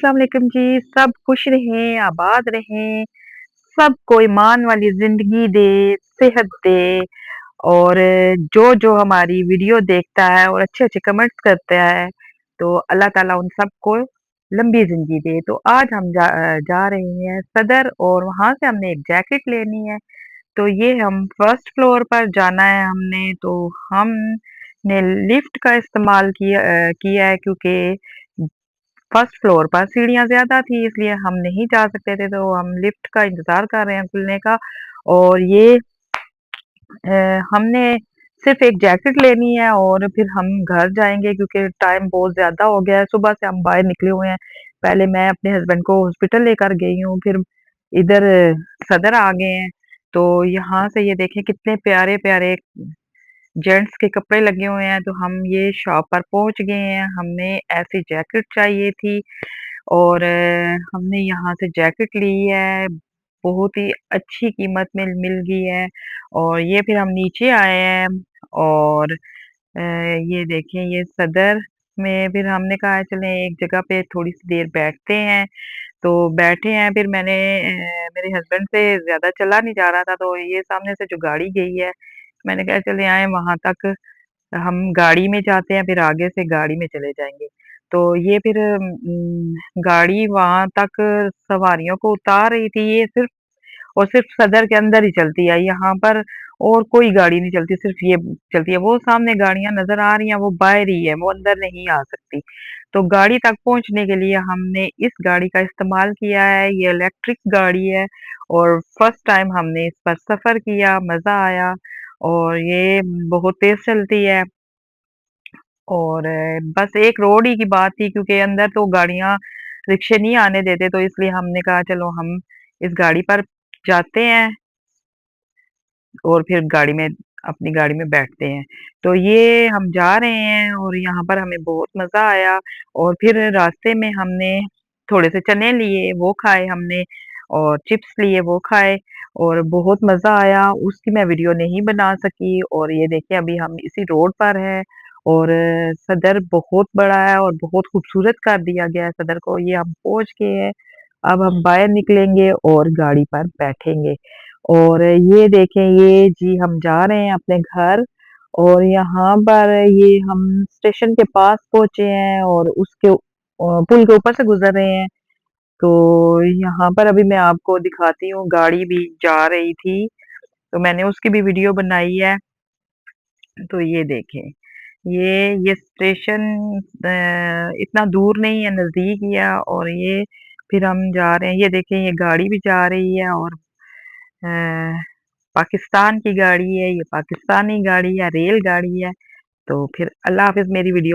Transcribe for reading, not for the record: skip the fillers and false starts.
अस्सलाम वालेकुम जी। सब खुश रहें, आबाद रहें, सबको ईमान वाली ज़िंदगी दे, सेहत दे और जो हमारी वीडियो देखता है और अच्छे-अच्छे कमेंट्स करता है, तो अल्लाह ताला उन सबको लंबी ज़िंदगी दे। तो आज हम जा रहे हैं सदर और वहाँ से हमने एक जैकेट लेनी है। तो ये हम फर्स्ट फ्लोर पर जाना है हमने, तो हमने लिफ्ट का इस्तेमाल किया है क्योंकि फर्स्ट फ्लोर पर सीढ़ियाँ ज़्यादा थी इसलिए हम नहीं जा सकते थे, तो हम लिफ्ट का इंतज़ार कर रहे हैं खुलने का। और ये हमने सिर्फ़ एक जैकेट लेनी है और फिर हम घर जाएँगे क्योंकि टाइम बहुत ज़्यादा हो गया है, सुबह से हम बाहर निकले हुए हैं। पहले मैं अपने हस्बैंड को हॉस्पिटल लेकर गई हूँ, फिर इधर सदर आ गए हैं। तो यहाँ से ये देखें कितने प्यारे-प्यारे जेंट्स के कपड़े लगे हुए हैं, तो हम ये शॉप पर पहुँच गए हैं। हमें ऐसी जैकेट चाहिए थी और हमने यहाँ से जैकेट ली है, बहुत ही अच्छी कीमत में मिल गई है और ये फिर हम नीचे आए हैं और ये देखें ये सदर में फिर हमने कहा चलें एक जगह पे थोड़ी-सी देर बैठते हैं, तो बैठे हैं फिर मेरे हस्बैंड से ज़्यादा चला नहीं जा रहा था, तो ये सामने से जो गाड़ी गई है, मैंने कहा चले आएँ वहाँ तक हम गाड़ी में जाते हैं, फिर आगे से गाड़ी में चले जाएँगे। तो ये फिर गाड़ी वहाँ तक सवारियों को उतार रही थी, ये सिर्फ़ और सिर्फ़ सदर के अंदर ही चलती है, यहाँ पर और कोई गाड़ी नहीं चलती, सिर्फ़ ये चलती है। वो सामने गाड़ियाँ नज़र आ रही हैं, वो बाहर ही है, वो अंदर नहीं आ सकती। तो गाड़ी तक पहुँचने के लिए हमने इस गाड़ी का इस्तेमाल किया है, ये इलेक्ट्रिक गाड़ी है और फर्स्ट टाइम हमने इस पर सफ़र किया, मज़ा आया और ये बहुत तेज़ चलती है। और बस एक रोड ही की बात थी क्योंकि अंदर तो गाड़ियाँ, रिक्शे नहीं आने देते, तो इसलिए हमने कहा चलो हम इस गाड़ी पर जाते हैं और फिर अपनी गाड़ी में बैठते हैं। तो ये हम जा रहे हैं और यहाँ पर हमें बहुत मज़ा आया और फिर रास्ते में हमने थोड़े से चने लिए, वो खाए हमने और चिप्स लिए, वो खाए और बहुत मज़ा आया। उसकी मैं वीडियो नहीं बना सकी और ये देखिए अभी हम इसी रोड पर हैं और सदर बहुत बड़ा है और बहुत खूबसूरत कर दिया गया है सदर को। ये हम पहुँच गए हैं, अब हम बाहर निकलेंगे और गाड़ी पर बैठेंगे। और ये देखें ये जी हम जा रहे हैं अपने घर और यहाँ पर ये हम स्टेशन के पास पहुँचे हैं और पुल के ऊपर से गुज़र रहे हैं। तो यहाँ पर अभी मैं आपको दिखाती हूँ गाड़ी भी जा रही थी, तो मैंने उसकी भी वीडियो बनाई है। तो ये देखें, ये स्टेशन इतना दूर नहीं है, नज़दीक ही है और ये फिर हम जा रहे हैं। ये देखें ये गाड़ी भी जा रही है और अ पाकिस्तान की गाड़ी है, ये पाकिस्तानी गाड़ी है, रेल गाड़ी है। तो फिर अल्लाह हाफ़िज़ मेरी वीडियो